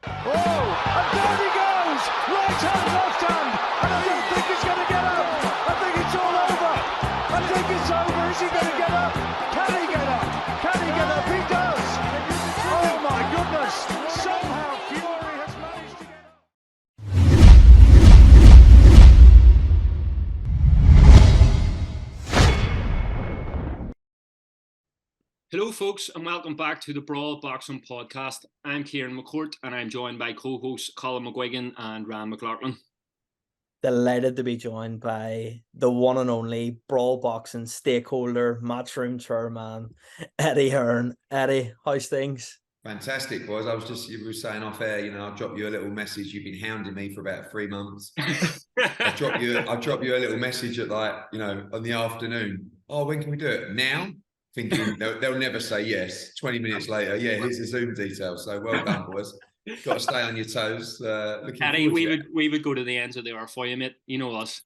Oh, and down he goes! Right hand, left hand, and I don't think he's going to get up. I think it's all over. I think it's over. Is he going to get up? Can he get up? Can he get up? He does. Oh my goodness! Somehow Fury has managed to get up. Hello folks and welcome back to the Brawl Boxing Podcast. I'm Kieran McCourt and I'm joined by co-hosts Colin McGuigan and Ryan McLaughlin. Delighted to be joined by the one and only Brawl Boxing stakeholder, matchroom chairman, Eddie Hearn. Eddie, how's things? Fantastic, boys. You were saying off air, I'll drop you a little message. You've been hounding me for about 3 months. I'll drop you a little message at on the afternoon. Oh, when can we do it? Now? Thinking they'll never say yes. 20 minutes later, yeah, here's the Zoom details. So well done, boys. Got to stay on your toes. Eddie, we would go to the ends of the earth for you, mate. You know us.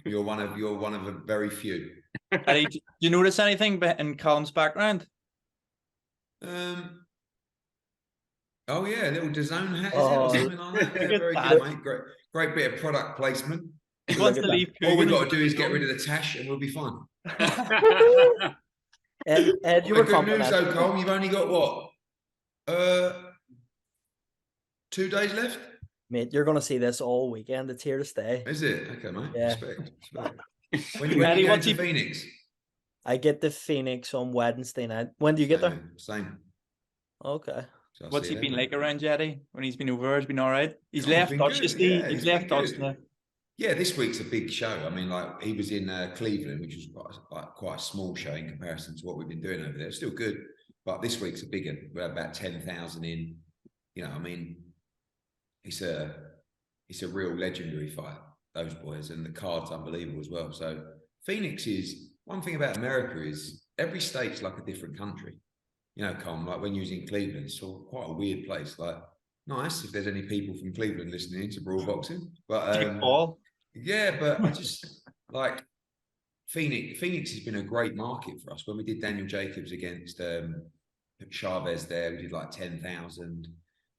You're one of a very few. Eddie, do you notice anything in Colin's background? Oh yeah, a little DAZN hat Oh, or something like that. Yeah, very good, mate. Great bit of product placement. He wants to leave. All we've got to do is get rid of the tash and we'll be fine. Ed, you were good news though, Cole. You've only got what? 2 days left? Mate, you're going to see this all weekend. It's here to stay. Is it? Okay, mate. Yeah. Respect. When you going to Phoenix? I get to Phoenix on Wednesday night. When do you get there? Same. Okay. So what's he been like around Eddie when he's been over? He's been all right. He's left Dutch, you see. Yeah, he's left Dutch now. Yeah, this week's a big show. I mean, he was in Cleveland, which was quite a small show in comparison to what we've been doing over there. It's still good, but this week's a big one. We had about 10,000 in. I mean, it's a real legendary fight, those boys, and the card's unbelievable as well. So Phoenix is, one thing about America is every state's like a different country. Colin, like when you was in Cleveland, it's quite a weird place. Like, nice if there's any people from Cleveland listening to Brawl Boxing, but yeah, but I just like Phoenix has been a great market for us. When we did Daniel Jacobs against Chavez there, we did like 10,000,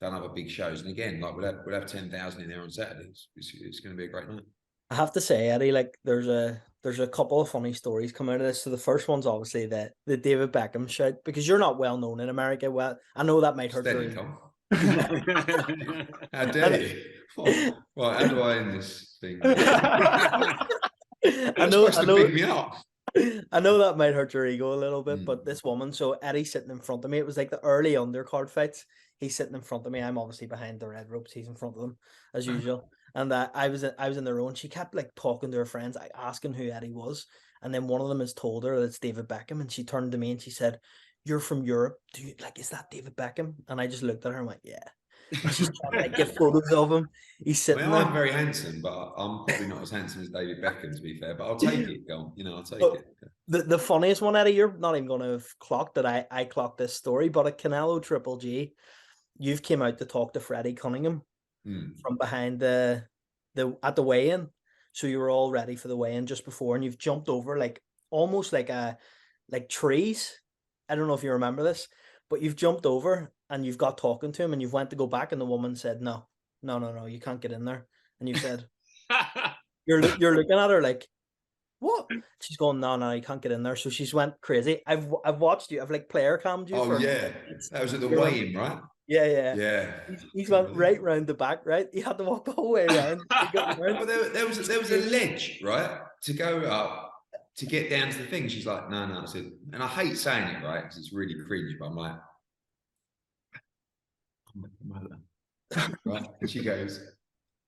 done other big shows, and again, like we'll have 10,000 in there on Saturdays. It's going to be a great night. I have to say, Eddie, like there's a couple of funny stories come out of this. So the first one's obviously the David Beckham shout, because you're not well known in America. Well, I know that might hurt you. How dare you? Well, how do I end this thing? I know that might hurt your ego a little bit, but this woman, so Eddie's sitting in front of me. It was like the early undercard fights. He's sitting in front of me. I'm obviously behind the red ropes. He's in front of them as usual. And I was in the row, and she kept like talking to her friends, asking who Eddie was. And then one of them has told her that it's David Beckham, and she turned to me and she said, "You're from Europe. Is that David Beckham?" And I just looked at her and went, "Yeah." And she's trying to get photos of him. He's sitting there. I'm very handsome, but I'm probably not as handsome as David Beckham, to be fair. But I'll take it. I'll take it. The funniest one, Eddie, you're not even going to have clocked that I clocked this story, but at Canelo Triple G, you've came out to talk to Freddie Cunningham from behind at the weigh-in. So you were all ready for the weigh-in just before, and you've jumped over almost like trees. I don't know if you remember this, but you've jumped over and you've got talking to him, and you've went to go back, and the woman said, no, you can't get in there. And you said, you're looking at her like, what? She's going, no, you can't get in there. So she's went crazy. I've watched you. I've player cammed you. Oh yeah, that was at the weigh-in, right? Yeah. He's went right round the back, right? He had to walk the whole way around. Well, there was a ledge, right, to go up to get down to the thing. She's like, no. I said, and I hate saying it, right, because it's really cringe, but I'm like, right? And she goes,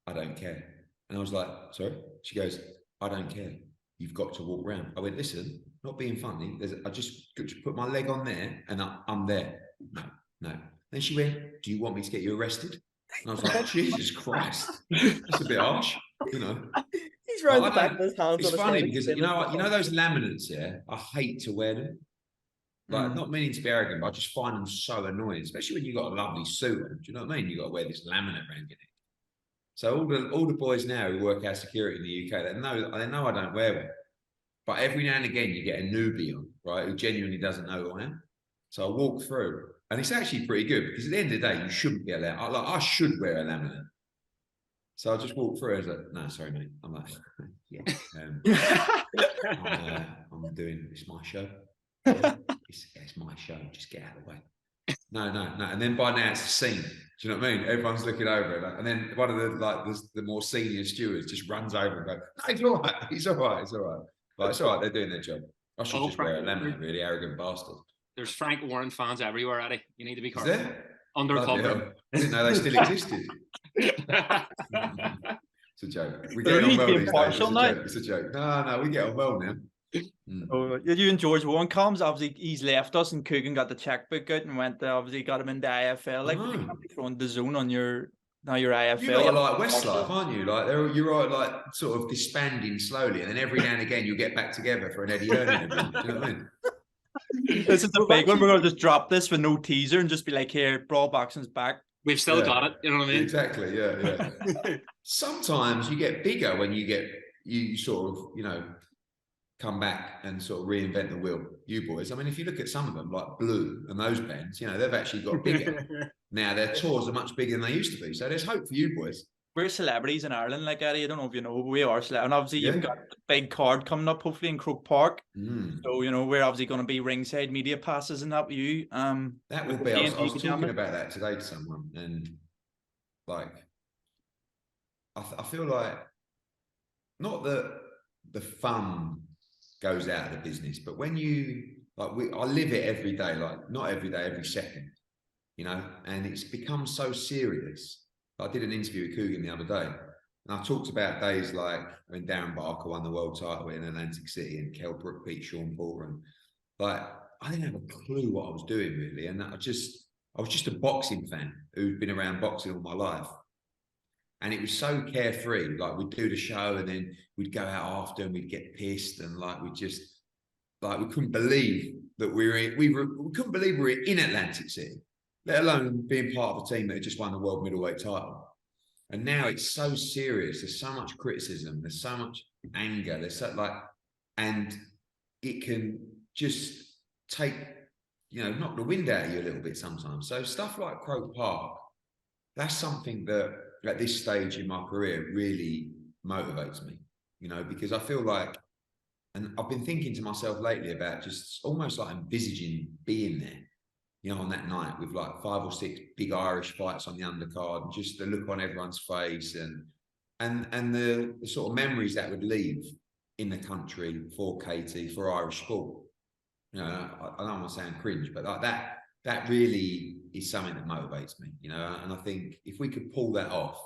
I don't care. And I was like, sorry? She goes, I don't care. You've got to walk around. I went, listen, not being funny. I just put my leg on there and I'm there. No. Then she went, do you want me to get you arrested? And I was like, Jesus Christ. That's a bit harsh, He's round the back of his hands. It's funny because, you know those laminates, yeah? I hate to wear them. Not meaning to be arrogant, but I just find them so annoying, especially when you've got a lovely suit on. Do you know what I mean? You've got to wear this laminate around your neck. So all the boys now who work our security in the UK, they know I don't wear one. But every now and again, you get a newbie on, right, who genuinely doesn't know who I am. So I walk through, And it's actually pretty good because at the end of the day, you shouldn't be allowed. I should wear a laminate. So I just walked through. I was like, no, sorry, mate. I'm like, yeah. I'm doing, it's my show. Yeah, it's my show. Just get out of the way. No. And then by now it's a scene. Do you know what I mean? Everyone's looking over it. And then one of the more senior stewards just runs over and goes, no, it's all right. It's all right. It's all right. But it's all right. They're doing their job. I should just wear a laminate, really arrogant bastard. There's Frank Warren fans everywhere, Eddie. You need to be Is careful. there? Undercover. I didn't know they still existed. It's a joke. We get on well these days. It's a joke. No, we get on well now. Oh, you and George Warren comes. Obviously, he's left us, and Coogan got the checkbook out and went. Obviously, got him into IFL. Like, you can't be throwing the zone on your IFL. You're like Westlife, aren't you? Like you're right, like sort of disbanding slowly, and then every now and again you get back together for an Eddie Hearn interview. Do you know what I mean? This is the big one. We're gonna just drop this with no teaser and just be like, "Here, Brawl Boxing's back." We've still got it. You know what I mean? Exactly. Yeah. Sometimes you get bigger when you sort of, you know, come back and sort of reinvent the wheel. You boys. I mean, if you look at some of them, like Blue and those bands, you know, they've actually got bigger. Now their tours are much bigger than they used to be. So there's hope for you boys. We're celebrities in Ireland, like Eddie. I don't know if you know, but we are celebrities. And obviously, you've got the big card coming up, hopefully in Croke Park. So you know, we're obviously going to be ringside media passes and that with you. That would be. I was talking about that today to someone, and like, I feel like not that the fun goes out of the business, but when you I live it every day, like not every day, every second, you know, and it's become so serious. I did an interview with Coogan the other day, and I talked about days like when Darren Barker won the world title in Atlantic City and Kell Brook beat Sean Porter, and like I didn't have a clue what I was doing really, and I was just a boxing fan who'd been around boxing all my life, and it was so carefree. Like we'd do the show, and then we'd go out after, and we'd get pissed, and like we couldn't believe that we couldn't believe we were in Atlantic City, let alone being part of a team that had just won the world middleweight title. And now it's so serious. There's so much criticism. There's so much anger. There's so and it can just take, you know, knock the wind out of you a little bit sometimes. So stuff like Croke Park, that's something that at this stage in my career really motivates me, you know, because I feel like, and I've been thinking to myself lately about just almost like envisaging being there, you know, on that night with like 5 or 6 big Irish fights on the undercard, and just the look on everyone's face and the sort of memories that would leave in the country for Katie, for Irish sport. You know, I don't want to sound cringe, but like that really is something that motivates me, you know. And I think if we could pull that off,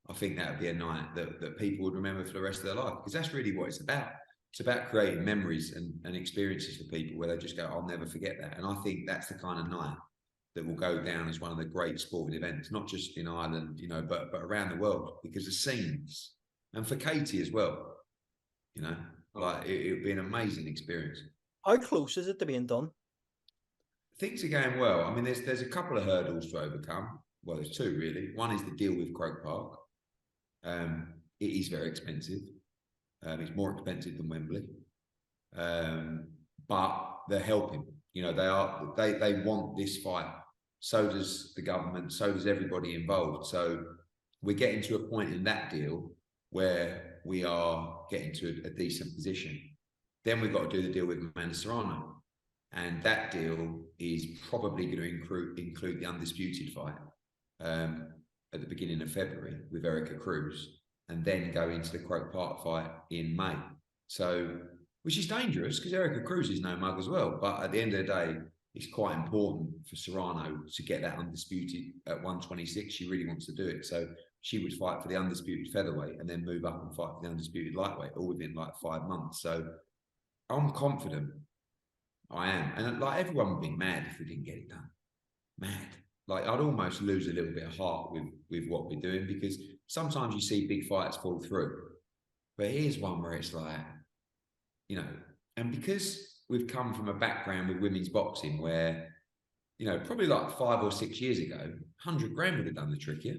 I think that would be a night that people would remember for the rest of their life, because that's really what it's about. It's about creating memories and experiences for people where they just go, I'll never forget that. And I think that's the kind of night that will go down as one of the great sporting events, not just in Ireland, you know, but around the world, because the scenes, and for Katie as well, you know, like it would be an amazing experience. How close is it to being done? Things are going well. I mean, there's a couple of hurdles to overcome. Well, there's 2 really. One is the deal with Croke Park. It is very expensive. It's more expensive than Wembley, but they're helping. You know, they want this fight. So does the government. So does everybody involved. So we're getting to a point in that deal where we are getting to a decent position. Then we've got to do the deal with Amanda Serrano, and that deal is probably going to include the undisputed fight at the beginning of February with Erica Cruz, and then go into the Croke Park fight in May. So, which is dangerous because Erica Cruz is no mug as well. But at the end of the day, it's quite important for Serrano to get that undisputed at 126. She really wants to do it. So she would fight for the undisputed featherweight and then move up and fight for the undisputed lightweight, all within like 5 months. So I'm confident. I am. And like everyone would be mad if we didn't get it done. Mad. Like I'd almost lose a little bit of heart with what we're doing, because sometimes you see big fights fall through. But here's one where it's like, you know, and because we've come from a background with women's boxing where, you know, probably like 5 or 6 years ago, 100 grand would have done the trick here.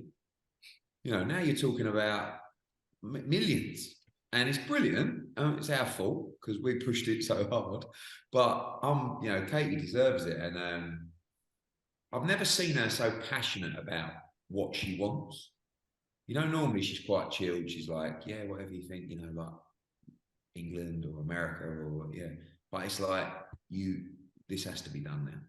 You know, now you're talking about millions. And it's brilliant. It's our fault because we pushed it so hard. But you know, Katie deserves it, and I've never seen her so passionate about what she wants. You know, normally she's quite chilled. She's like, yeah, whatever you think, you know, like England or America or yeah. But it's like, this has to be done now.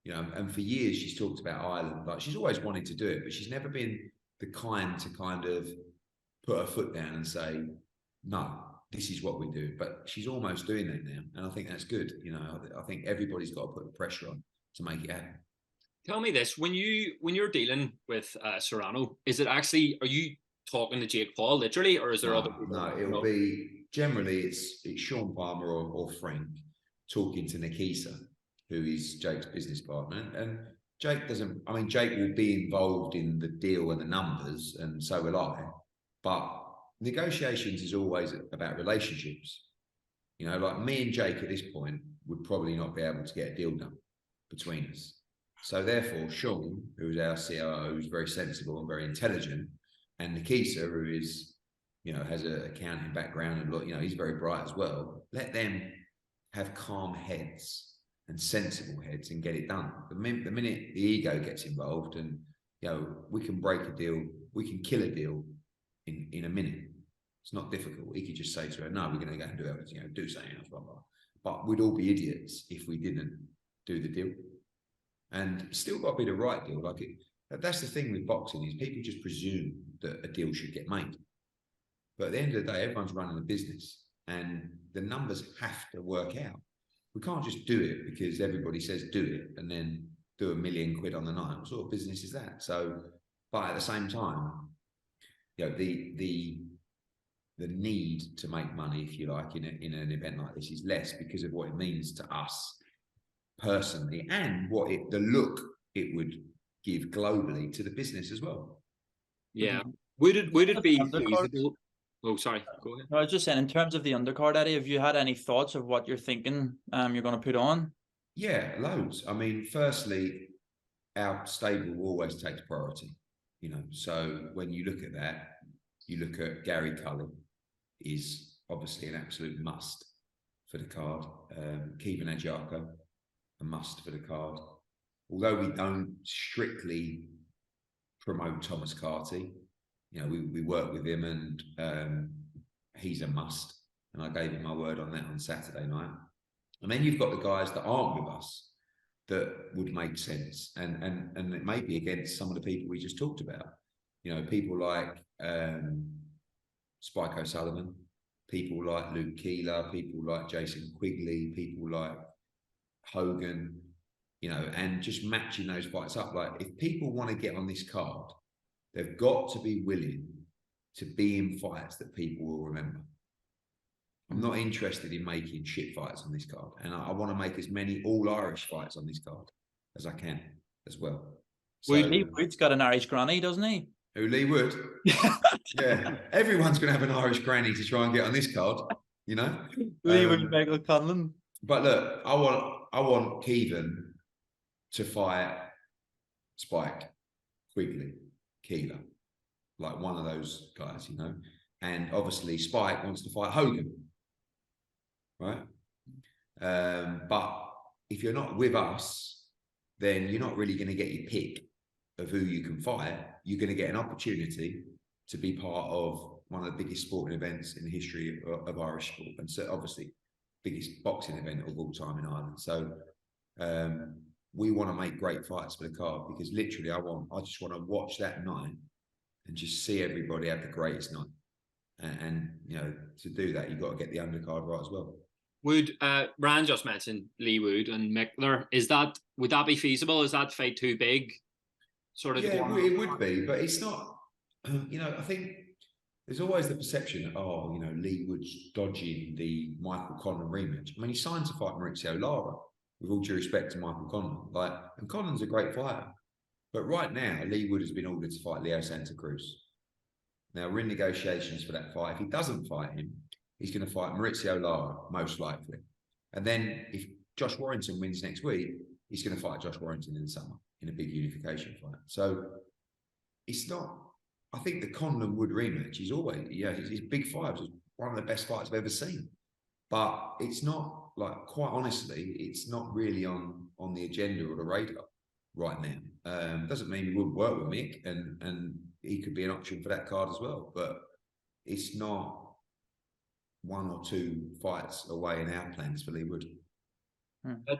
You know, and for years she's talked about Ireland. Like she's always wanted to do it, but she's never been the kind to kind of put her foot down and say, no, this is what we do. But she's almost doing that now. And I think that's good. You know, I think everybody's got to put the pressure on to make it happen. Tell me this, when you're dealing with Serrano, is it actually, are you talking to Jake Paul literally, or is there other people? No, it'll be, generally it's Sean Palmer or Frank talking to Nikisa, who is Jake's business partner. And Jake doesn't, I mean, Jake will be involved in the deal and the numbers, and so will I. But negotiations is always about relationships. You know, like me and Jake at this point would probably not be able to get a deal done between us. So therefore, Sean, who's our COO, who's very sensible and very intelligent, and Nikisa, who is, you know, has an accounting background and, you know, he's very bright as well. Let them have calm heads and sensible heads and get it done. The minute the ego gets involved, and, you know, we can break a deal, we can kill a deal in a minute. It's not difficult. He could just say to her, no, we're going to go and do it, you know, do something else, blah, blah. But we'd all be idiots if we didn't do the deal. And it's still got to be the right deal. Like that's the thing with boxing, is people just presume that a deal should get made. But at the end of the day, everyone's running a business, and the numbers have to work out. We can't just do it because everybody says do it and then do £1 million on the night. What sort of business is that? So, but at the same time, you know, the need to make money, if you like, in an event like this is less because of what it means to us personally, and the look it would give globally to the business as well. Yeah. Would it be feasible? Oh, sorry. Go ahead. No, I was just saying, in terms of the undercard, Eddie, have you had any thoughts of what you're thinking you're going to put on? Yeah, loads. I mean, firstly, our stable always takes priority. You know, so when you look at that, you look at Gary Cullen is obviously an absolute must for the card. Kevin Ajaka, a must for the card. Although we don't strictly promote Thomas Carty, you know, we work with him, and he's a must. And I gave him my word on that on Saturday night. And then you've got the guys that aren't with us that would make sense, and it may be against some of the people we just talked about. You know, people like Spike O'Sullivan, people like Luke Keeler, people like Jason Quigley, people like Hogan, you know, and just matching those fights up. Like, if people want to get on this card, they've got to be willing to be in fights that people will remember. I'm not interested in making shit fights on this card, and I want to make as many all-Irish fights on this card as I can as well. So, Lee Wood's got an Irish granny, doesn't he? Who, Lee Wood? Yeah, everyone's going to have an Irish granny to try and get on this card, you know. Lee Wood, Michael Conlon. But look, I want Kevin to fight Spike, Quigley, Keeler, like one of those guys, you know. And obviously Spike wants to fight Hogan, right? But if you're not with us, then you're not really going to get your pick of who you can fight. You're going to get an opportunity to be part of one of the biggest sporting events in the history of Irish sport, and so obviously biggest boxing event of all time in Ireland. So we want to make great fights for the card, because literally I just want to watch that night and just see everybody have the greatest night. And you know, to do that, you've got to get the undercard right as well. Would Rand just mentioned Lee Wood and Mickler? Would that be feasible? Is that fight too big? Sort of. Yeah, it would be, but it's not. You know, I think there's always the perception that, oh, you know, Lee Wood's dodging the Michael Conlon rematch. I mean, he signed to fight Maurizio Lara, with all due respect to Michael Conlon. And Conlon's a great fighter, but right now Lee Wood has been ordered to fight Leo Santa Cruz. Now we're in negotiations for that fight. If he doesn't fight him, he's going to fight Maurizio Lara, most likely. And then if Josh Warrington wins next week, he's going to fight Josh Warrington in the summer in a big unification fight. So it's not. I think the Conlon Wood rematch is always, yeah, his big fights is one of the best fights I've ever seen. But it's not, like, quite honestly, it's not really on the agenda or the radar. right now. Doesn't mean we wouldn't work with Mick, and he could be an option for that card as well. But it's not 1 or 2 fights away in our plans for Lee Wood.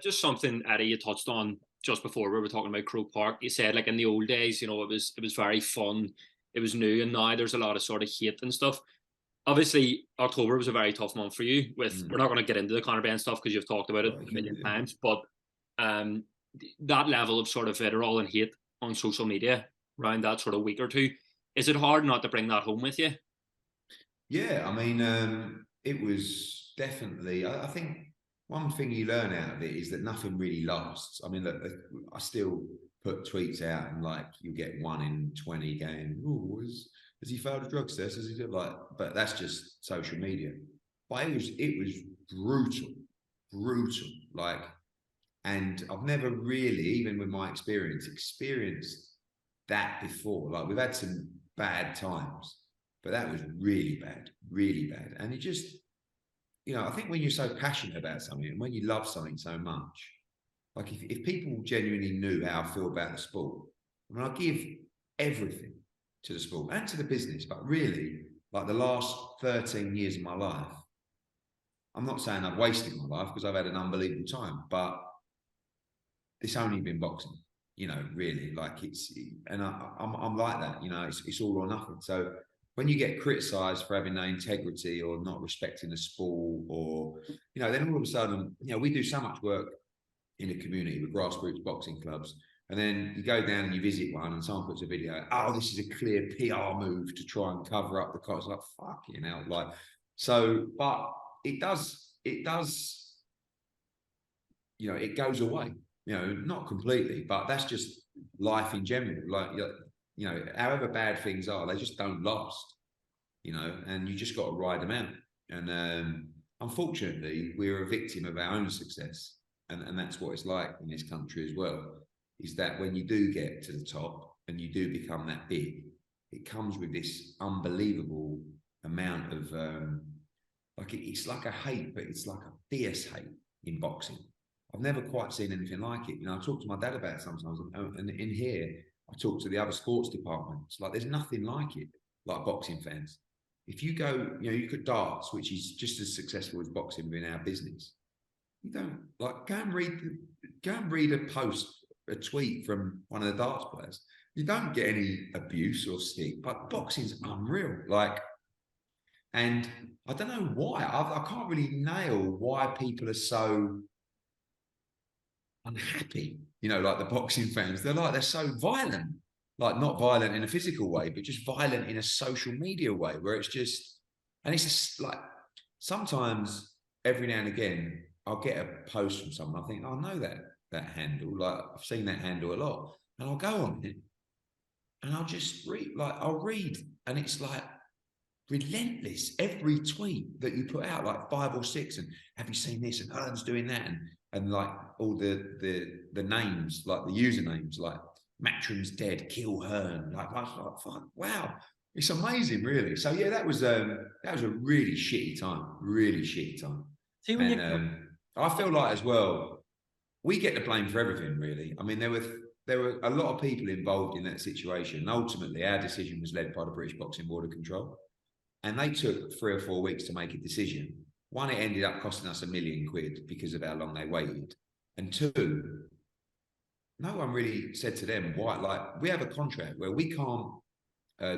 Just something, Eddie, you touched on just before we were talking about Croke Park. You said, like, in the old days, it was very fun, it was new, and now there's a lot of sort of hate and stuff. Obviously, October was a very tough month for you. We're not going to get into the Conor Benn stuff because you've talked about it a million times, but that level of sort of vitriol and hate on social media around that sort of week or two, is it hard not to bring that home with you? Yeah, I mean, it was definitely, I think one thing you learn out of it is that nothing really lasts. I mean, look, I still put tweets out and like you get 1 in 20 going, oh, has he failed a drug test? Has he like, but that's just social media. But it was brutal. Like, and I've never really, even with my experience, experienced that before. Like, we've had some bad times, but that was really bad. And it just, I think when you're so passionate about something and when you love something so much, like if people genuinely knew how I feel about the sport, I mean, I give everything to the sport and to the business, but really, like the last 13 years of my life, I'm not saying I've wasted my life because I've had an unbelievable time, but it's only been boxing, really. Like and I'm like that, it's all or nothing. So when you get criticised for having no integrity or not respecting the sport, or then all of a sudden, we do so much work in the community with grassroots boxing clubs, and then you go down and you visit one, and someone puts a video, oh, this is a clear PR move to try and cover up the cost. Like, fucking hell, like, so, but it does, it goes away. Not completely, but that's just life in general. Like, however bad things are, they just don't last, and you just got to ride them out. And unfortunately, we're a victim of our own success. And that's what it's like in this country as well, is that when you do get to the top and you do become that big, it comes with this unbelievable amount of, it's like a hate, but it's like a fierce hate in boxing. I've never quite seen anything like it. I talk to my dad about it sometimes, and in here, I talk to the other sports departments. Like, there's nothing like it, like boxing fans. If you go, you look at darts, which is just as successful as boxing within our business. You don't go and read a tweet from one of the darts players. You don't get any abuse or stick, but boxing's unreal. Like, and I don't know why. I can't really nail why people are so unhappy, like the boxing fans. They're so violent, like not violent in a physical way, but just violent in a social media way, where it's just, and it's just like, sometimes every now and again, I'll get a post from someone, I think, I know that handle, like I've seen that handle a lot, and I'll go on it, and I'll just read, I'll read, and it's like relentless. Every tweet that you put out, like 5 or 6, and have you seen this, and Hearn's doing that, and like all the names, like the usernames, like Matchroom's dead, kill Hearn, like fuck, wow, it's amazing, really. So yeah, that was a really shitty time. See, when I feel like as well, we get the blame for everything, really. I mean, there were a lot of people involved in that situation. And ultimately, our decision was led by the British Boxing Board of Control, and they took 3 or 4 weeks to make a decision. One, it ended up costing us £1 million because of how long they waited, and 2, no one really said to them why. Like, we have a contract where we can't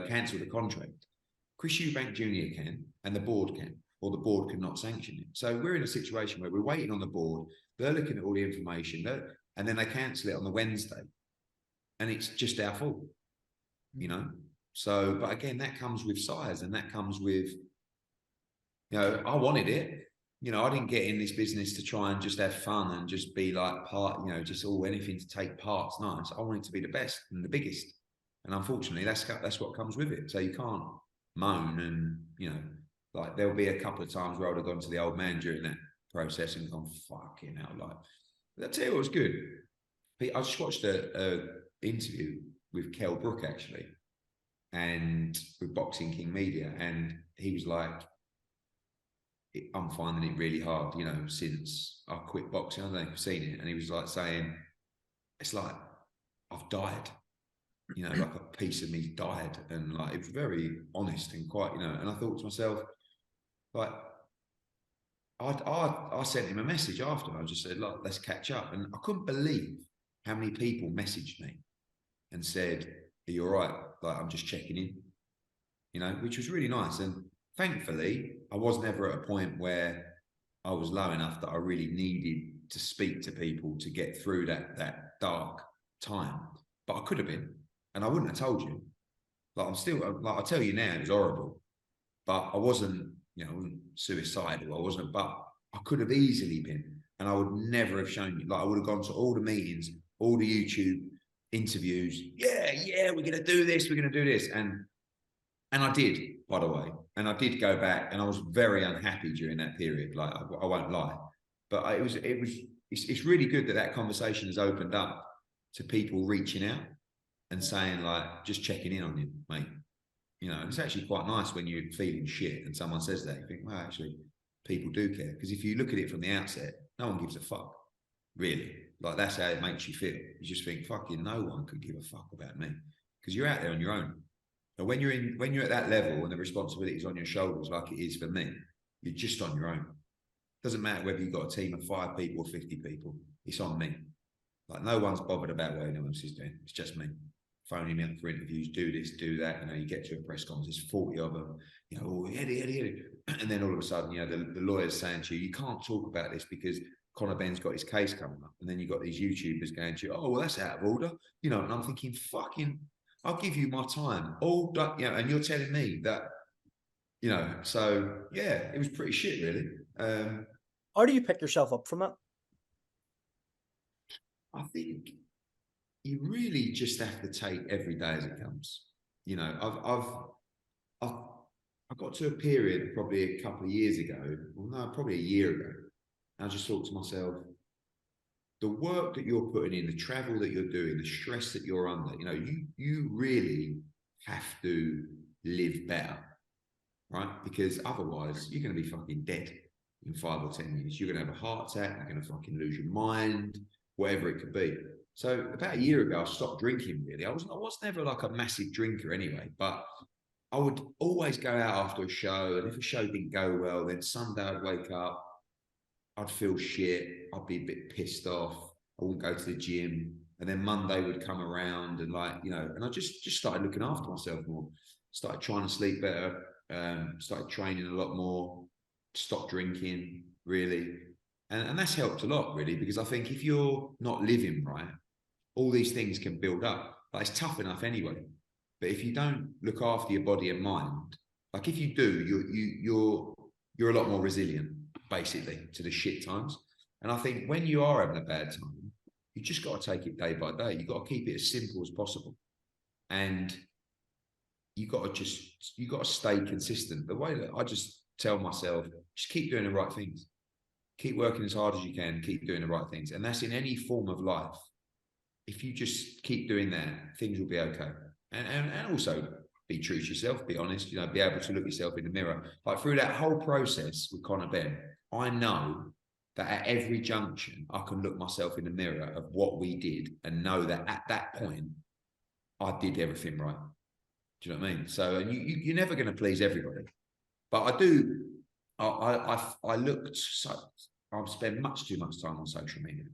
cancel the contract. Chris Eubank Jr. can, and the board can, or the board cannot sanction it. So we're in a situation where we're waiting on the board. They're looking at all the information, and then they cancel it on the Wednesday, and it's just our fault, So, but again, that comes with size, and that comes with, I wanted it. I didn't get in this business to try and just have fun and just be like part, just anything to take part's nice. I wanted to be the best and the biggest, and unfortunately, that's what comes with it. So you can't moan, and like there'll be a couple of times where I would have gone to the old man during that process and gone, fucking hell, like, but I tell you what was good. I just watched a interview with Kell Brook, actually, and with Boxing King Media, and he was like, I'm finding it really hard, since I quit boxing. I don't know if you've seen it, and he was like saying, it's like I've died. You know, like a piece of me died, and like it was very honest and quite, you know. And I thought to myself, like, I sent him a message after. I just said, look, let's catch up. And I couldn't believe how many people messaged me and said, are you all right? Like, I'm just checking in, you know, which was really nice. And thankfully, I was never at a point where I was low enough that I really needed to speak to people to get through that dark time. But I could have been, and I wouldn't have told you. Like, I'm still, like, I'll tell you now, it was horrible. But I wasn't, you know, I wasn't suicidal. I wasn't, but I could have easily been. And I would never have shown you. Like, I would have gone to all the meetings, all the YouTube interviews. Yeah, we're going to do this. We're going to do this. And I did, by the way. And I did go back, and I was very unhappy during that period. Like, I won't lie. But it's really good that conversation has opened up to people reaching out and saying, like, just checking in on you, mate. You know, and it's actually quite nice when you're feeling shit and someone says that. You think, well, actually, people do care. Because if you look at it from the outset, no one gives a fuck, really. Like, that's how it makes you feel. You just think, fucking no one could give a fuck about me. Because you're out there on your own. And when you're at that level and the responsibility is on your shoulders, like it is for me, you're just on your own. Doesn't matter whether you've got a team of 5 people or 50 people. It's on me. Like, no one's bothered about what anyone else is doing. It's just me. Phoning me up for interviews, do this, do that. You know, you get to a press conference, there's 40 of them. You know, oh, Eddie. And then all of a sudden, you know, the lawyer's saying to you can't talk about this because Conor Benn's got his case coming up. And then you've got these YouTubers going to you, oh, well, that's out of order. You know, and I'm thinking, fucking, I'll give you my time. All done, you know, and you're telling me that, you know, so yeah, it was pretty shit, really. How do you pick yourself up from it? I think you really just have to take every day as it comes. You know, I got to a period probably a couple of years ago, well, no, probably a year ago. And I just thought to myself, the work that you're putting in, the travel that you're doing, the stress that you're under, you know, you really have to live better, right? Because otherwise you're going to be fucking dead in 5 or 10 years. You're going to have a heart attack, you're going to fucking lose your mind, whatever it could be. So about a year ago, I stopped drinking, really. I was never like a massive drinker anyway, but I would always go out after a show, and if a show didn't go well, then Sunday I'd wake up, I'd feel shit, I'd be a bit pissed off, I wouldn't go to the gym, and then Monday would come around, and like, you know, and I just started looking after myself more, started trying to sleep better, started training a lot more, stopped drinking, really. And that's helped a lot, really, because I think if you're not living right, all these things can build up. Like, it's tough enough anyway. But if you don't look after your body and mind, like if you do, you're a lot more resilient, basically, to the shit times. And I think when you are having a bad time, you just got to take it day by day. You've got to keep it as simple as possible. And you got to stay consistent. The way that I just tell myself, just keep doing the right things. Keep working as hard as you can, keep doing the right things. And that's in any form of life. If you just keep doing that, things will be okay. And also be true to yourself, be honest, you know, be able to look yourself in the mirror. Like through that whole process with Conor Benn, I know that at every junction, I can look myself in the mirror of what we did and know that at that point, I did everything right. Do you know what I mean? So you're never going to please everybody. But I do, I looked, so I spend much too much time on social media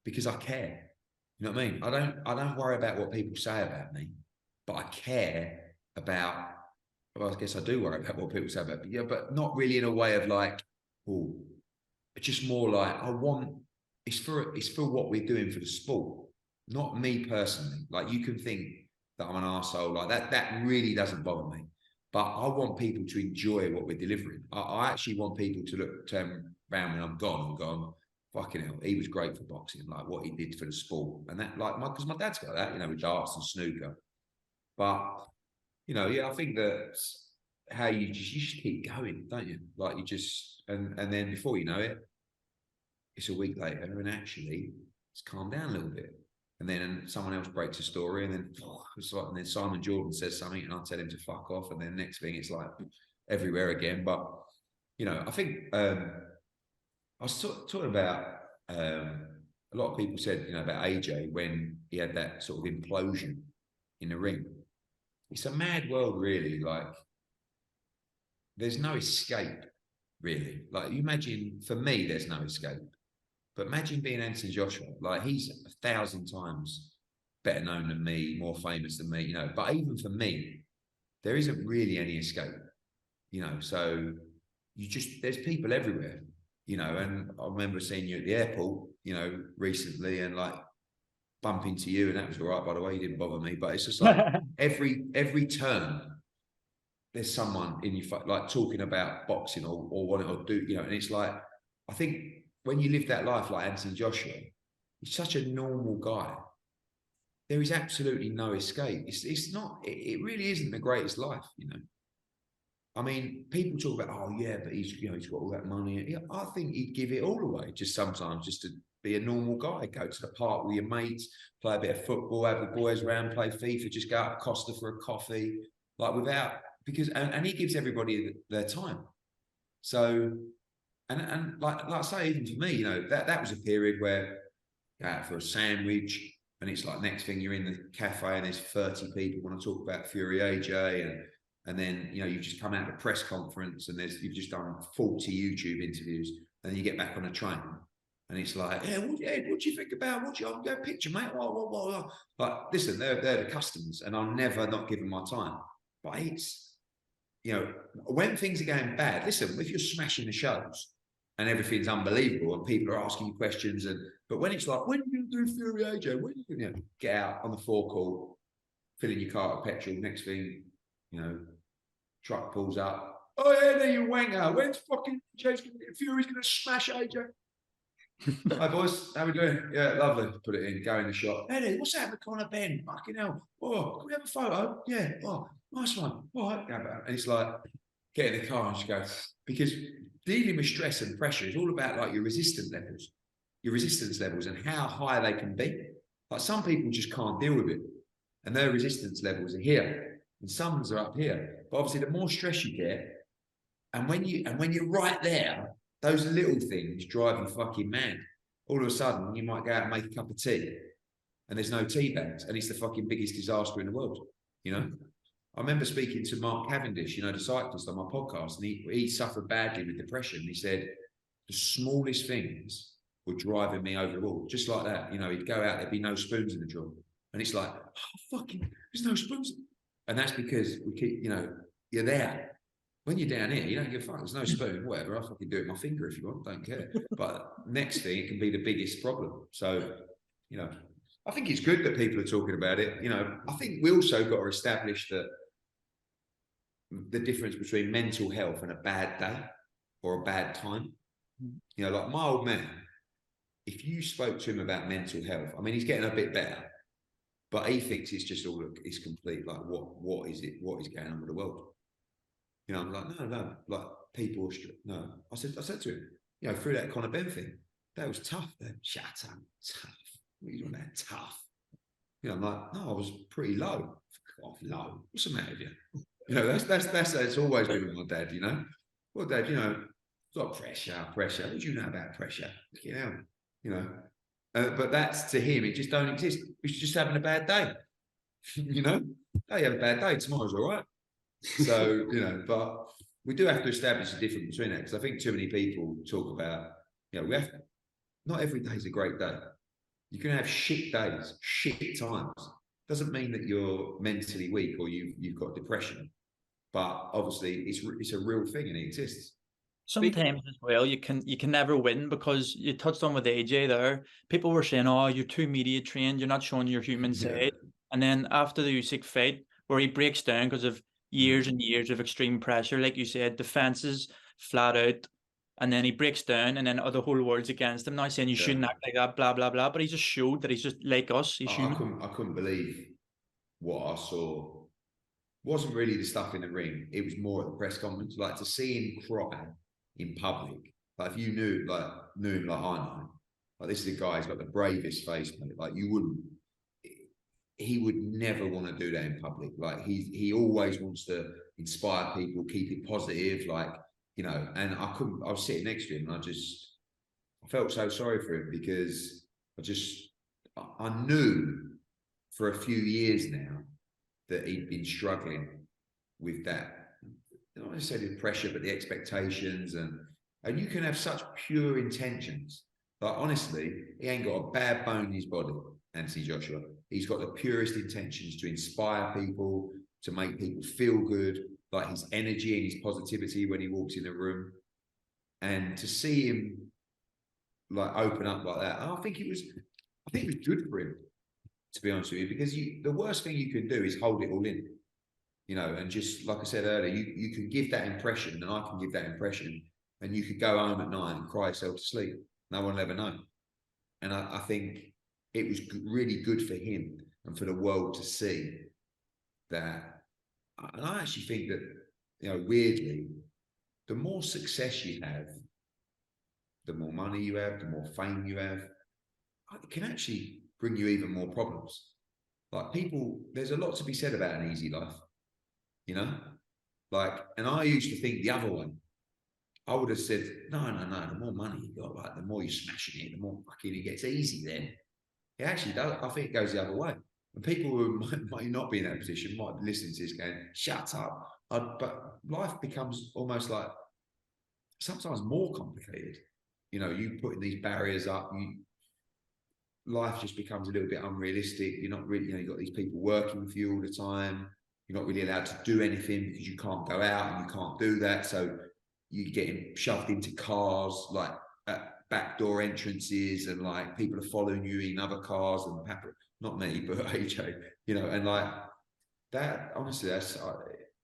because I care. You know what I mean? I don't worry about what people say about me, but I care about, well, I guess I do worry about what people say about me, yeah, but not really in a way of like, oh, it's just more like it's for what we're doing for the sport, not me personally. Like, you can think that I'm an arsehole, like that really doesn't bother me. But I want people to enjoy what we're delivering. I actually want people to turn around when I'm gone and go, fucking hell, he was great for boxing, like what he did for the sport. And that, like, because my dad's got that, you know, with darts and snooker. But, you know, yeah, I think that's how you just keep going, don't you? Like, you just, and then before you know it, it's a week later, and actually it's calmed down a little bit. And then someone else breaks a story, and then it's like, and then Simon Jordan says something, and I tell him to fuck off, and then next thing it's like everywhere again. But, you know, I think I was talking about a lot of people said, you know, about AJ when he had that sort of implosion in the ring. It's a mad world, really. Like, there's no escape, really. Like, you imagine, for me, there's no escape. But imagine being Anthony Joshua. Like, he's 1,000 times better known than me, more famous than me, you know. But even for me, there isn't really any escape, you know. So there's people everywhere, you know. And I remember seeing you at the airport, you know, recently, and like bump into you, and that was all right, by the way. You didn't bother me, but it's just like every turn, there's someone in your like talking about boxing or what it'll do, you know. And it's like, I think when you live that life like Anthony Joshua, he's such a normal guy. There is absolutely no escape. It's not. It really isn't the greatest life, you know. I mean, people talk about, oh yeah, but he's got all that money. Yeah, I think he'd give it all away just sometimes, just to be a normal guy. Go to the park with your mates, play a bit of football, have the boys around, play FIFA, just go out to Costa for a coffee, like and he gives everybody their time. So, and like I say, even for me, you know, that was a period where go out for a sandwich, and it's like next thing you're in the cafe and there's 30 people want to talk about Fury AJ, and then, you know, you've just come out of a press conference and you've just done 40 YouTube interviews, and then you get back on a train and it's like, what do you think about, what do you go picture, mate? What? Like, listen, they're the customers, and I'll never not give them my time. But it's, you know, when things are going bad, listen, if you're smashing the shows and everything's unbelievable and people are asking you questions, but when it's like, when are you going to do Fury AJ? When are you going to get out on the forecourt, fill in your car with petrol, next thing, you know, truck pulls up. Oh yeah, there you wanker. When's fucking Fury's going to smash AJ? Hi boys, how we doing? Yeah, lovely. Put it in, go in the shop. Eddie, what's that with Conor Ben? Fucking hell. Oh, can we have a photo? Yeah. Oh, nice one. All right. And it's like, get in the car and just go, because dealing with stress and pressure is all about like your resistance levels and how high they can be. Like, some people just can't deal with it, and their resistance levels are here, and some are up here. But obviously, the more stress you get, and when you're right there, those little things drive you fucking mad. All of a sudden, you might go out and make a cup of tea, and there's no tea bags, and it's the fucking biggest disaster in the world, you know? I remember speaking to Mark Cavendish, you know, the cyclist, on my podcast, and he suffered badly with depression. He said the smallest things were driving me over the wall, just like that. You know, he'd go out, there'd be no spoons in the drawer, and it's like, oh, fucking, there's no spoons. And that's because we keep, you know, you're there. When you're down here, you don't give a fuck. There's no spoon, whatever. I'll fucking do it with my finger if you want. Don't care. But next thing, it can be the biggest problem. So, you know, I think it's good that people are talking about it. You know, I think we also got to establish that the difference between mental health and a bad day or a bad time. You know, like my old man, if you spoke to him about mental health, I mean, he's getting a bit better, but he thinks it's just all, it's complete. Like, what is it? What is going on with the world? You know, I'm like, no, like, people are no. I said to him, you know, through that Conor Ben thing, that was tough. Then shut up, tough. What are you doing about tough? You know, I'm like, no, I was pretty low. Off low. What's the matter with you? You know, that's always been with my dad. You know, well, Dad, you know, it's like pressure. What do you know about pressure? You know, but that's, to him, it just don't exist. He's just having a bad day. You know, they have a bad day. Tomorrow's all right. So, you know, but we do have to establish the difference between that, because I think too many people talk about, you know, not every day is a great day. You can have shit days, shit times. Doesn't mean that you're mentally weak or you've got depression, but obviously it's a real thing and it exists. Sometimes as well, you can never win, because you touched on with AJ there. People were saying, "Oh, you're too media trained. You're not showing your human side." And then after the Usyk fight, where he breaks down because of years and years of extreme pressure, like you said, defenses flat out, and then he breaks down, and then the whole world's against him now, saying you shouldn't act like that, blah blah blah. But he just showed that he's just like us. He's human. I couldn't believe what I saw. Wasn't really the stuff in the ring. It was more at the press conference. Like, to see him cry in public. Like, if you knew him like I know, like, this is a guy who's got the bravest face, mate. Like, he would never want to do that in public. Like, he always wants to inspire people, keep it positive, like, you know. And I was sitting next to him, and I felt so sorry for him, because I knew for a few years now that he'd been struggling with that, not necessarily the pressure, but the expectations, and you can have such pure intentions. Like, honestly, he ain't got a bad bone in his body, Anthony Joshua. He's got the purest intentions to inspire people, to make people feel good, like his energy and his positivity when he walks in a room. And to see him like open up like that, I think it was good for him, to be honest with you, because the worst thing you can do is hold it all in, you know, and just like I said earlier, you can give that impression, and I can give that impression, and you could go home at night and cry yourself to sleep. No one will ever know. And I think it was really good for him and for the world to see that. And I actually think that, you know, weirdly, the more success you have, the more money you have, the more fame you have, it can actually bring you even more problems. Like, people, there's a lot to be said about an easy life, you know? Like, and I used to think the other way. I would have said, no, the more money you got, like, the more you're smashing it, the more fucking it gets easy then. It actually does. I think it goes the other way. And people who might not be in that position might be listening to this going, shut up. But life becomes almost like sometimes more complicated. You know, you putting these barriers up, life just becomes a little bit unrealistic. You're not really, you know, you've got these people working for you all the time. You're not really allowed to do anything because you can't go out and you can't do that. So you're getting shoved into cars, like at backdoor entrances, and like people are following you in other cars, and not me, but AJ, you know, and like that, honestly, that's,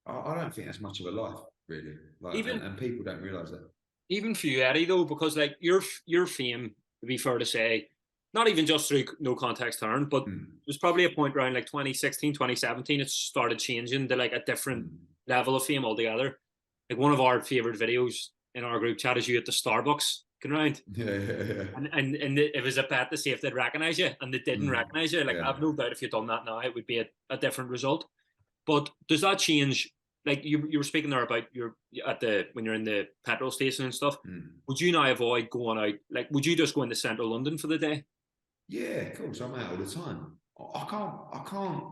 I don't think that's much of a life, really. Like, Even, and people don't realise that. Even for you, Eddie, though, because like your fame, to be fair to say, not even just through No Context Hearn, but there's probably a point around like 2016, 2017, it started changing to like a different level of fame altogether. Like, one of our favourite videos in our group chat is you at the Starbucks going around. Yeah. And it was a bet to see if they'd recognise you, and they didn't recognise you. Like, I've no doubt if you'd done that now, it would be a different result. But does that change? Like, you were speaking there about when you're in the petrol station and stuff. Would you now avoid going out? Like, would you just go into central London for the day? Yeah, of course. I'm out all the time. I can't.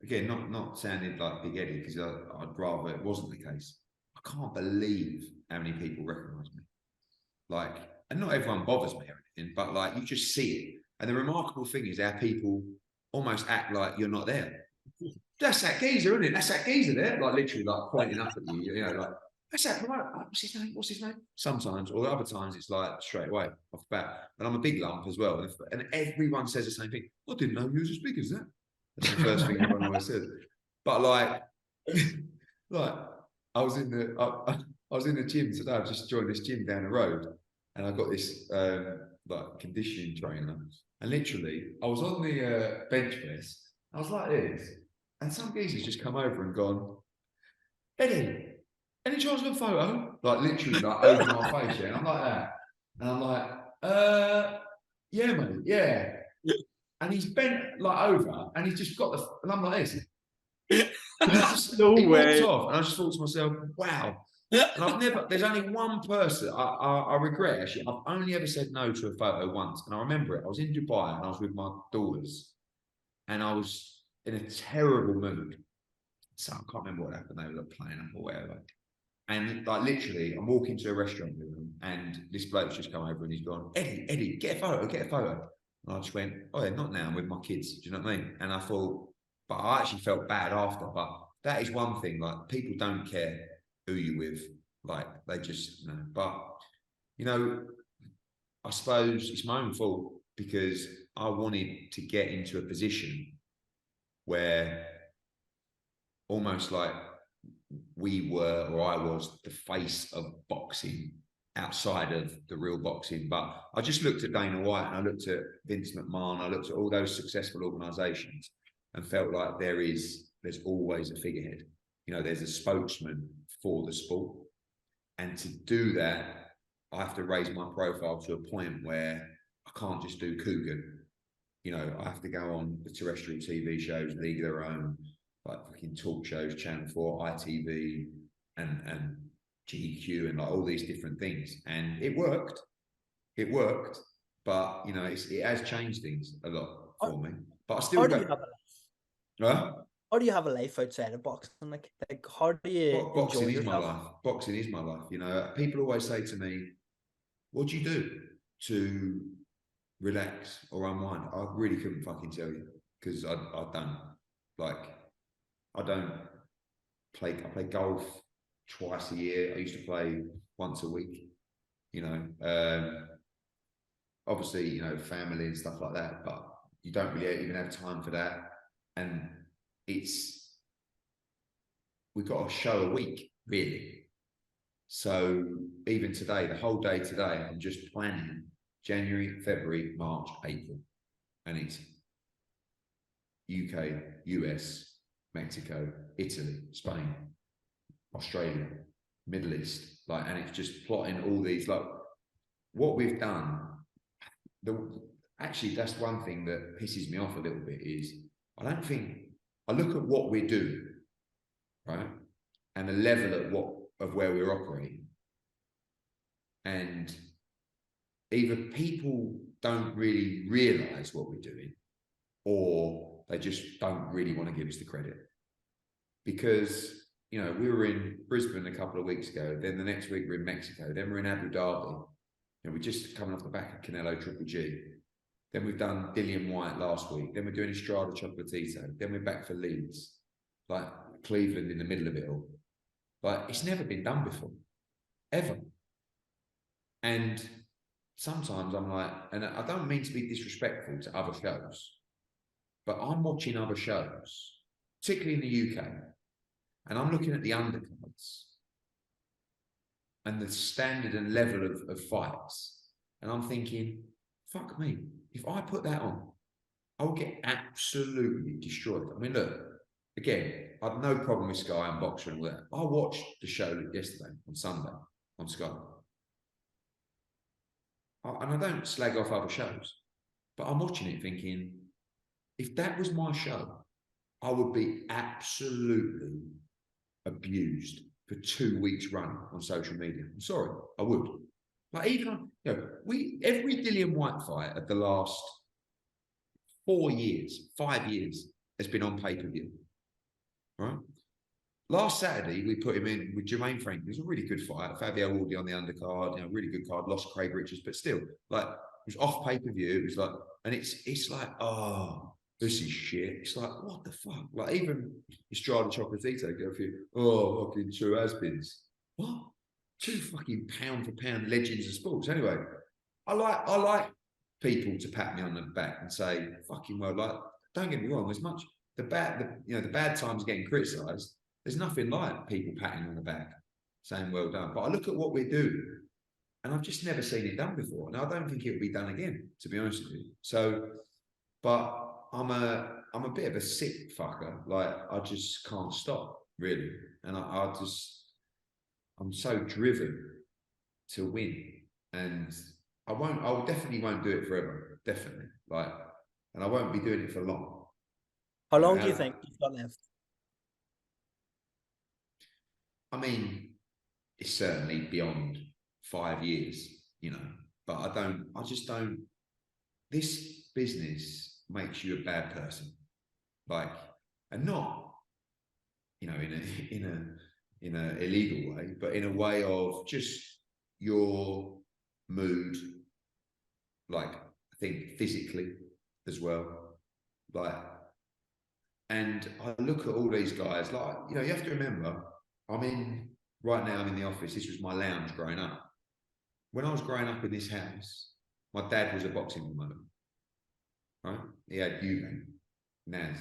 Again, not sounding like Big Eddie, because I'd rather it wasn't the case. I can't believe how many people recognise me. Like, and not everyone bothers me or anything, but like, you just see it. And the remarkable thing is how people almost act like you're not there. That's that geezer, isn't it? That's that geezer there. Like, literally, like pointing up at you, you know, like, that's that, right? What's his name? What's his name? Sometimes, or other times, it's like straight away off the bat. And I'm a big lump as well. And everyone says the same thing. I didn't know you was as big as that. That's the first thing everyone always says. But like, I was in the gym today. I've just joined this gym down the road, and I got this like conditioning trainer. And literally, I was on the bench press. I was like this, and some geezer's just come over and gone, Eddie, any chance of a photo? Like, literally, like over my face, yeah. And I'm like that, and I'm like, yeah, mate, yeah. And he's bent like over, and he's just got and I'm like this. No he way. walked off, and I just thought to myself, wow. And there's only one person I regret, actually. I've only ever said no to a photo once, and I remember it. I was in Dubai, and I was with my daughters, and I was in a terrible mood. So I can't remember what happened. They were playing up or whatever. And like, literally, I'm walking to a restaurant with them, and this bloke's just come over and he's gone, Eddie, get a photo. And I just went, oh yeah, not now, I'm with my kids. Do you know what I mean? And I thought, but I actually felt bad after. But that is one thing, like, people don't care who you're with. Like, they just, you know. But, you know, I suppose it's my own fault, because I wanted to get into a position where almost like we were, or I was, the face of boxing outside of the real boxing. But I just looked at Dana White, and I looked at Vince McMahon, I looked at all those successful organisations, and felt like there's always a figurehead. You know, there's a spokesman for the sport. And to do that, I have to raise my profile to a point where I can't just do Coogan. You know, I have to go on the terrestrial TV shows, League of Their Own, like fucking talk shows, Channel 4, ITV, and GQ, and like all these different things. And it worked, But you know, it has changed things a lot for me. But I still How go. do you have a life? Huh? How do you have a life outside of boxing? Like how do you enjoy Boxing is my yourself? life. Boxing is my life. You know, people always say to me, "What do you do to relax or unwind?" I really couldn't fucking tell you because I don't like. I don't play. I play golf twice a year. I used to play once a week. You know, obviously, you know, family and stuff like that, but you don't really even have time for that. And we've got a show a week, really. So even today, the whole day today, I'm just planning January, February, March, April. And it's UK, US, Mexico, Italy, Spain, Australia, Middle East. And it's just plotting all these, what we've done. Actually, that's one thing that pisses me off a little bit is I look at what we're doing, right? And the level of where we're operating. And either people don't really realise what we're doing, or they just don't really want to give us the credit. Because, you know, we were in Brisbane a couple of weeks ago, then the next week we're in Mexico, then we're in Abu Dhabi. You know, we're just coming off the back of Canelo Triple G. Then we've done Dillian White last week. Then we're doing Estrada Chocolatito. Then we're back for Leeds. Cleveland in the middle of it all. It's never been done before. Ever. And sometimes I'm like, and I don't mean to be disrespectful to other shows, but I'm watching other shows, particularly in the UK, and I'm looking at the undercards and the standard and level of fights. And I'm thinking, fuck me, if I put that on, I'll get absolutely destroyed. I mean, look, again, I've no problem with Sky and Boxer and all that. I watched the show yesterday on Sunday on Sky. And I don't slag off other shows, but I'm watching it thinking, if that was my show, I would be absolutely abused for 2 weeks running on social media. I'm sorry, I would. Even on, you know, every Dillian White fight of the last 4 years, 5 years has been on pay-per-view, right? Last Saturday, we put him in with Jermaine Franklin. It was a really good fight. Fabio Aldi on the undercard, you know, really good card. Lost Craig Richards, but still, it was off pay-per-view. It was and it's like, oh, this is shit. It's like, what the fuck? Even Estrada Chocolatito go for fucking two has-beens. What? Two fucking pound-for-pound legends of sports. Anyway, I like people to pat me on the back and say, fucking well, don't get me wrong, as much the bad times getting criticised, there's nothing like people patting on the back, saying well done. But I look at what we do, and I've just never seen it done before. And I don't think it will be done again, to be honest with you. So, but I'm a bit of a sick fucker. I just can't stop, really. And I'm so driven to win. And I definitely won't do it forever. Definitely. And I won't be doing it for long. How long do you think you've got left? I mean, it's certainly beyond 5 years, you know, but I just don't, this business makes you a bad person. And not, you know, in a illegal way, but in a way of just your mood, I think physically as well. And I look at all these guys, you know, you have to remember, right now I'm in the office. This was my lounge growing up. When I was growing up in this house, my dad was a boxing promoter, right? He had Eubank, Naz,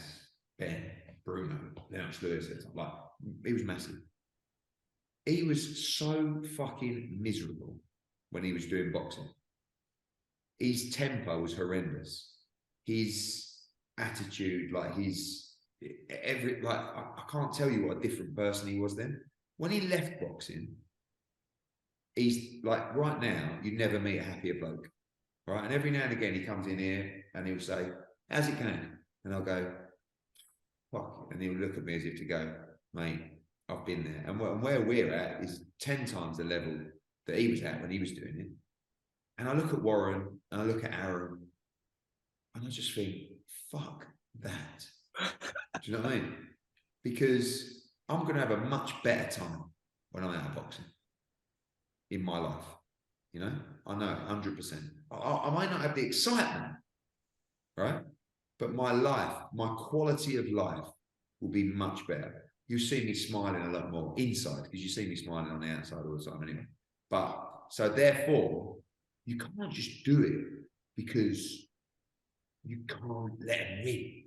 Ben, Bruno, Lennox Lewis. He was massive. He was so fucking miserable when he was doing boxing. His temper was horrendous. His attitude, I can't tell you what a different person he was then. When he left boxing, he's right now, you never meet a happier bloke, right? And every now and again, he comes in here and he'll say, how's it going? And I'll go, fuck. And he'll look at me as if to go, mate, I've been there. And where we're at is 10 times the level that he was at when he was doing it. And I look at Warren and I look at Aaron and I just think, fuck that. Do you know what I mean? Because I'm going to have a much better time when I'm out of boxing in my life. You know, I know 100%. I might not have the excitement, right? But my life, my quality of life will be much better. You see me smiling a lot more inside because you see me smiling on the outside all the time anyway. But so therefore, you can't just do it because you can't let them win.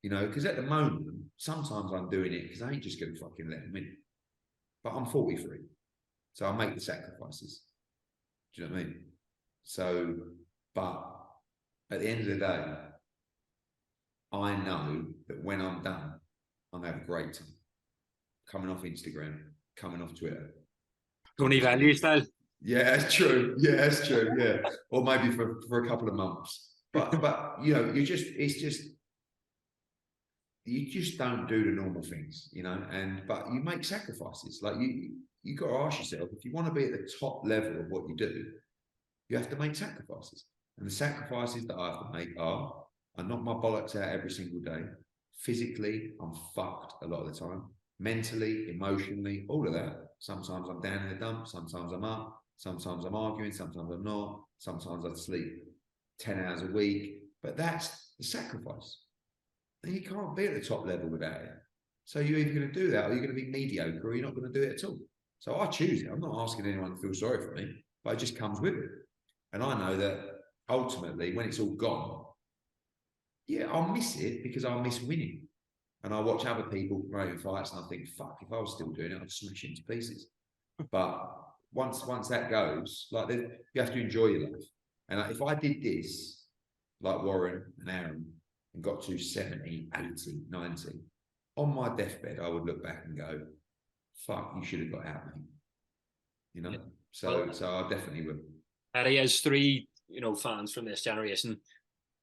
You know, because at the moment, sometimes I'm doing it because I ain't just going to fucking let them win. But I'm 43, so I make the sacrifices. Do you know what I mean? So, but at the end of the day, I know that when I'm done, I'm going to have a great time. Coming off Instagram, coming off Twitter. Tony Value style. Yeah, that's true. Yeah, that's true. Yeah. Or maybe for a couple of months. But you know, you just don't do the normal things, you know, but you make sacrifices. Like you got to ask yourself, if you want to be at the top level of what you do, you have to make sacrifices. And the sacrifices that I have to make are, I knock my bollocks out every single day. Physically, I'm fucked a lot of the time. Mentally, emotionally, all of that. Sometimes I'm down in the dumps, sometimes I'm up, sometimes I'm arguing, sometimes I'm not, sometimes I sleep 10 hours a week. But that's the sacrifice. And you can't be at the top level without it. So you're either going to do that or you're going to be mediocre or you're not going to do it at all. So I choose it. I'm not asking anyone to feel sorry for me, but it just comes with it. And I know that ultimately, when it's all gone, yeah, I'll miss it because I'll miss winning. And I watch other people promoting fights and I think, fuck, if I was still doing it, I'd smash it into pieces. But once that goes, like you have to enjoy your life. And if I did this, like Warren and Aaron, and got to 70, 80, 90, on my deathbed, I would look back and go, fuck, you should have got out, mate. You know? So I definitely would. Eddie, as three, fans from this generation,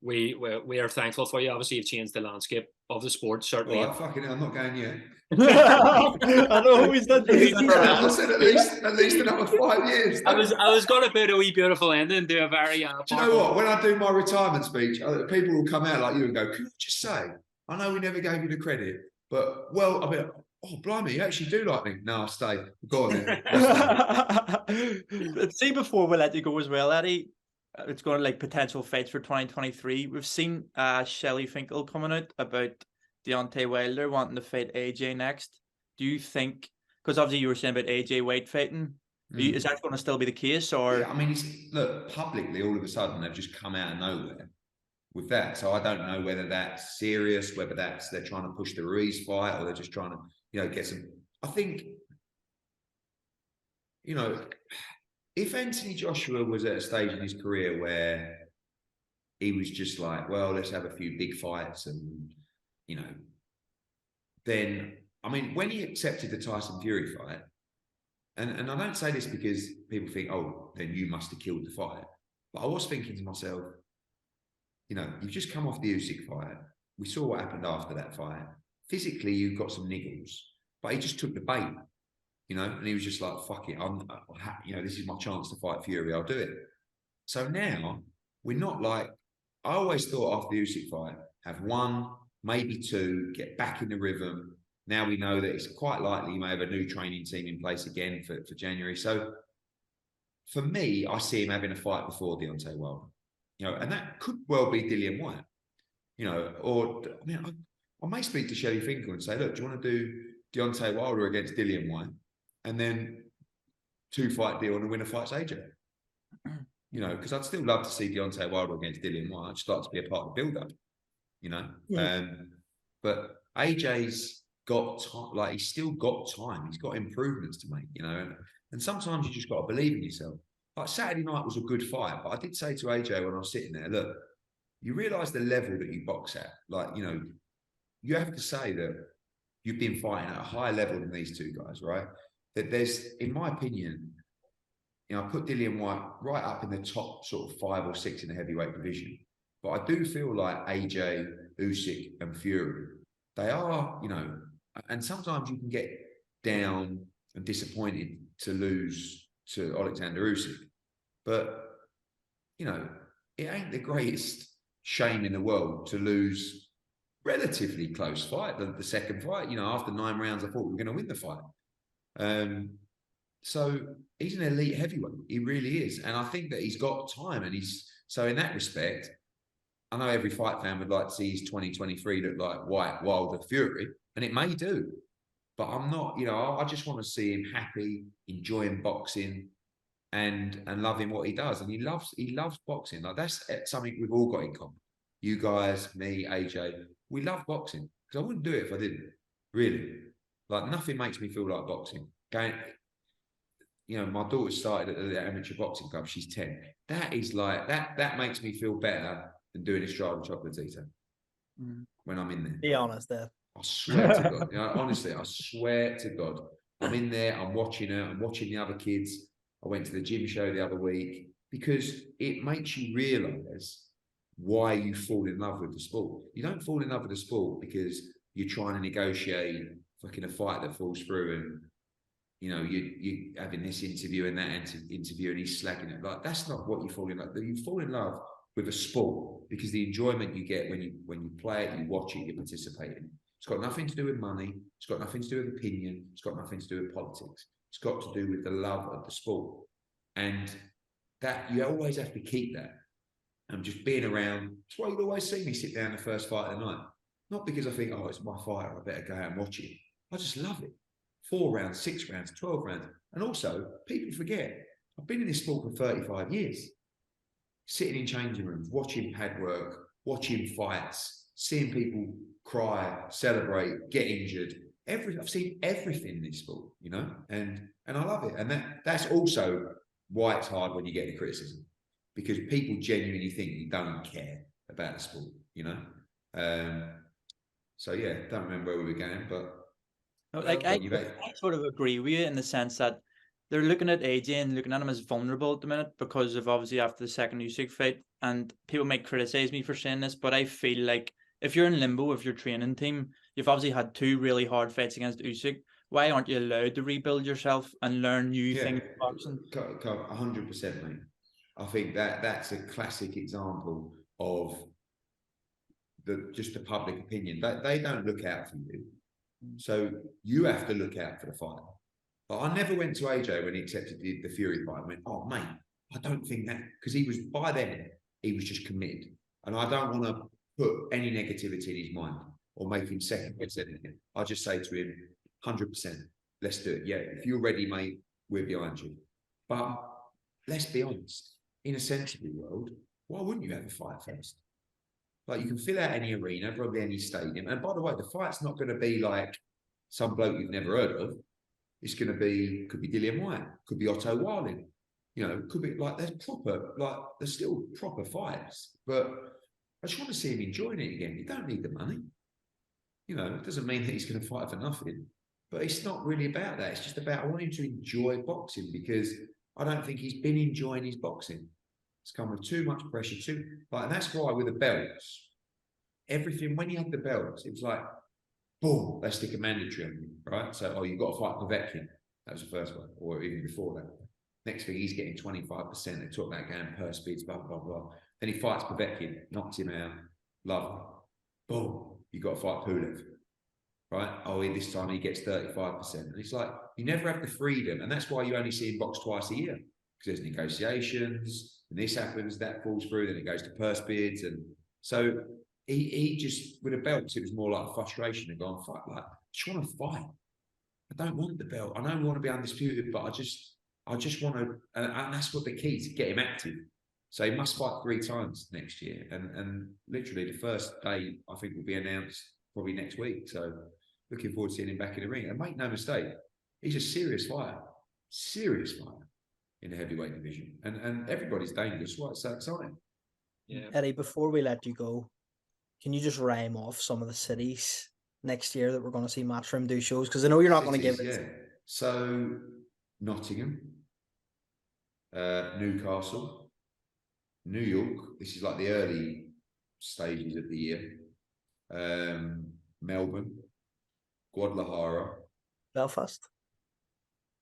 we are thankful for you. Obviously, you've changed the landscape of the sport, certainly. Well, fucking hell, I'm not going yet. I know he's not. I said at least another 5 years. I was going to put a wee beautiful ending to a very. Do you know what? When I do my retirement speech, people will come out like you and go, "Can I just say, I know we never gave you the credit, but well, I mean, oh blimey, you actually do like me." No, I'll stay. Go on then. See, before we let you go as well, Eddie, it's going to like potential fights for 2023. We've seen Shelley Finkel coming out about Deontay Wilder wanting to fight AJ next. Do you think, because obviously you were saying about AJ White fighting, is that going to still be the case? Or yeah, I mean, look, publicly all of a sudden they've just come out of nowhere with that. So I don't know whether that's serious, whether they're trying to push the Ruiz fight or they're just trying to, get some. I think, if Anthony Joshua was at a stage in his career where he was just like, well, let's have a few big fights and, then, I mean, when he accepted the Tyson Fury fight, and I don't say this because people think, oh, then you must have killed the fight. But I was thinking to myself, you've just come off the Usyk fight. We saw what happened after that fight. Physically, you've got some niggles, but he just took the bait, and he was just like, fuck it, this is my chance to fight Fury, I'll do it. So now, we're not like, I always thought after the Usyk fight, have one, maybe two, get back in the rhythm. Now we know that it's quite likely you may have a new training team in place again for January. So for me, I see him having a fight before Deontay Wilder, and that could well be Dillian White, I may speak to Shelley Finkel and say, look, do you want to do Deontay Wilder against Dillian White and then 2-fight deal and the winner fights AJ? Because I'd still love to see Deontay Wilder against Dillian White. I'd just like to be a part of the build-up, But AJ's got time, like he's still got time. He's got improvements to make, and sometimes you just got to believe in yourself. Like Saturday night was a good fight, but I did say to AJ when I was sitting there, look, you realise the level that you box at. Like, you have to say that you've been fighting at a higher level than these two guys, right? That there's, in my opinion, I put Dillian White right up in the top sort of 5 or 6 in the heavyweight division. But I do feel like AJ, Usyk and Fury, they are, and sometimes you can get down and disappointed to lose to Alexander Usyk. But you know, it ain't the greatest shame in the world to lose relatively close fight, the second fight. You know, after 9 rounds, I thought we were going to win the fight. So he's an elite heavyweight. He really is. And I think that he's got time. And so in that respect, I know every fight fan would like to see his 2023 look like White, Wilder, Fury. And it may do. But I'm not, you know, I just want to see him happy, enjoying boxing and loving what he does. And he loves boxing. Like that's something we've all got in common. You guys, me, AJ, we love boxing. Because I wouldn't do it if I didn't. Really. Like nothing makes me feel like boxing. Going, you know, my daughter started at the amateur boxing club. She's 10. That is like, that makes me feel better than doing a Strava chocolate eater when I'm in there. Be honest there. I swear to God. You know, honestly, I swear to God. I'm in there, I'm watching her, I'm watching the other kids. I went to the gym show the other week because it makes you realise why you fall in love with the sport. You don't fall in love with the sport because you're trying to negotiate fucking a fight that falls through and, you know, you having this interview and that interview and he's slacking it. Like, that's not what you fall in love with. You fall in love with a sport because the enjoyment you get when you play it, you watch it, you participate in it. It's got nothing to do with money. It's got nothing to do with opinion. It's got nothing to do with politics. It's got to do with the love of the sport. And that you always have to keep that. And just being around, that's why you'd always see me sit down the first fight of the night. Not because I think, oh, it's my fight, I better go out and watch it. I just love it. 4 rounds, 6 rounds, 12 rounds. And also, people forget, I've been in this sport for 35 years. Sitting in changing rooms, watching pad work, watching fights, seeing people cry, celebrate, get injured. I've seen everything in this sport, you know, and I love it. And that's also why it's hard when you get the criticism, because people genuinely think you don't care about the sport, you know. So yeah, don't remember where we were going, but like I sort of agree with you in the sense that they're looking at AJ and looking at him as vulnerable at the minute because of obviously after the second Usyk fight, and people might criticize me for saying this, but I feel like if you're in limbo with your training team, you've obviously had 2 really hard fights against Usyk. Why aren't you allowed to rebuild yourself and learn new things in boxing? 100%, mate. I think that's a classic example of just the public opinion. They don't look out for you, so you have to look out for the fighter. But I never went to AJ when he accepted the Fury fight. I went, oh mate, I don't think that, because by then he was just committed, and I don't want to put any negativity in his mind or make him second guess anything. I just say to him, 100%, let's do it. Yeah, if you're ready, mate, we're behind you. But let's be honest, in a sensible world, why wouldn't you have a fight first? Like, you can fill out any arena, probably any stadium. And by the way, the fight's not going to be like some bloke you've never heard of. It's going to be, could be Dillian White, could be Otto Warling. You know, could be like, there's still proper fights. But I just want to see him enjoying it again. You don't need the money. You know, it doesn't mean that he's going to fight for nothing. But it's not really about that. It's just about, I want him to enjoy boxing, because I don't think he's been enjoying his boxing. It's come with too much pressure, and that's why with the belts, everything, when he had the belts, it was like, boom, they stick a mandatory on you, right? So, you've got to fight Povetkin. That was the first one, or even before that. Next thing, he's getting 25%. They talk about going per speeds, blah, blah, blah. Then he fights Povetkin, knocks him out, love, boom, you've got to fight Pulev, right? This time he gets 35%. And it's like, you never have the freedom. And that's why you only see him box twice a year, because there's negotiations, and this happens, that falls through, then it goes to purse bids. And so he just, with the belts, it was more like a frustration and going, fight, like, I just want to fight. I don't want the belt. I don't want to be undisputed, but I just want to, and that's what the key to get him active. So he must fight 3 times next year. And literally the first day, I think, will be announced probably next week. So looking forward to seeing him back in the ring. And make no mistake, he's a serious fighter in the heavyweight division. And everybody's dangerous. Why it's so exciting. Yeah. Eddie, before we let you go, can you just rhyme off some of the cities next year that we're going to see Matchroom do shows? Because I know you're not going to give it. Yeah. So Nottingham, Newcastle, New York. This is like the early stages of the year. Melbourne, Guadalajara. Belfast?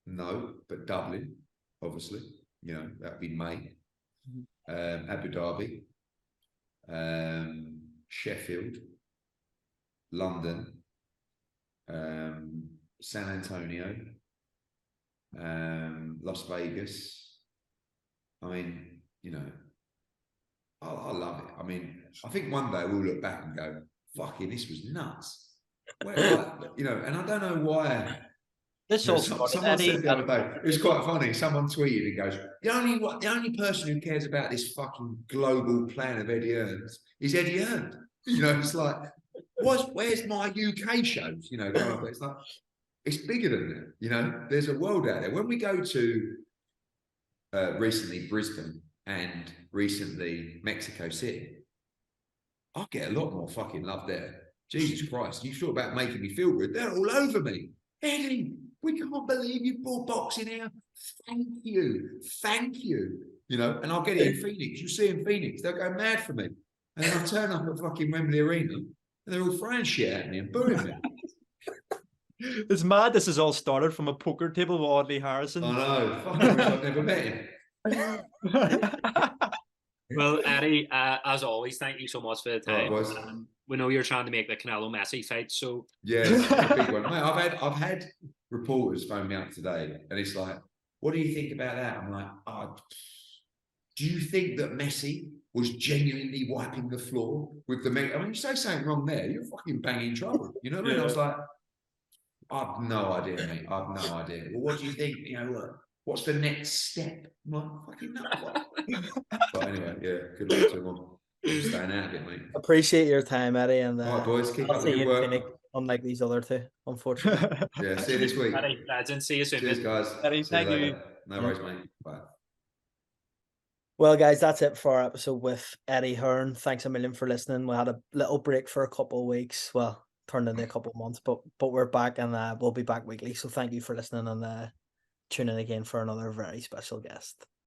No, but Dublin, obviously. You know, that'd be May. Abu Dhabi, Sheffield, London, San Antonio, Las Vegas. I mean, you know, I love it. I mean, I think one day we'll look back and go, fucking, this was nuts. You know, and I don't know why. This You know, all started, someone Eddie, said the other day, it was quite funny. Someone tweeted and goes, the only person who cares about this fucking global plan of Eddie Hearn's is Eddie Hearn. You know, it's like, where's my UK shows? You know, kind of, it's like, it's bigger than that. You know, there's a world out there. When we go to recently Brisbane and recently Mexico City, I get a lot more fucking love there. Jesus Christ, you thought about making me feel good. They're all over me. Eddie, we can't believe you brought boxing here. Thank you. Thank you. You know, and I'll get it in Phoenix. You see in Phoenix, they'll go mad for me. And then I turn up at fucking Wembley Arena and they're all throwing shit at me and booing me. It's mad this has all started from a poker table with Audley Harrison. I know. Fucking wish I'd never met him. Well, Eddie, as always, thank you so much for the time. Right, boys. We know you're trying to make the Canelo Messi fight, so yeah, it's a big one. Mate, I've had reporters phone me up today, and it's like, "What do you think about that?" I'm like, "Do you think that Messi was genuinely wiping the floor with the?" I mean, you say something wrong there, you're fucking banging trouble. You know what I mean? I was like, "I've no idea, mate. I've no idea." Well, what do you think? You know, what's the next step? I'm like, fucking no. But anyway, yeah, good luck to everyone. I'm staying out of it, mate. Appreciate your time, Eddie, and All right, boys, keep I'll up see the you good in work. Phoenix, unlike these other two, unfortunately. Yeah, see you this week. Eddie, legend, see you soon. Cheers, mate. guys. Eddie, See you thank you. later. No worries, mate. Bye. Well, guys, that's it for our episode with Eddie Hearn. Thanks a million for listening. We had a little break for a couple of weeks. Well, turned into a couple of months, but we're back, and we'll be back weekly. So thank you for listening, and tune in again for another very special guest.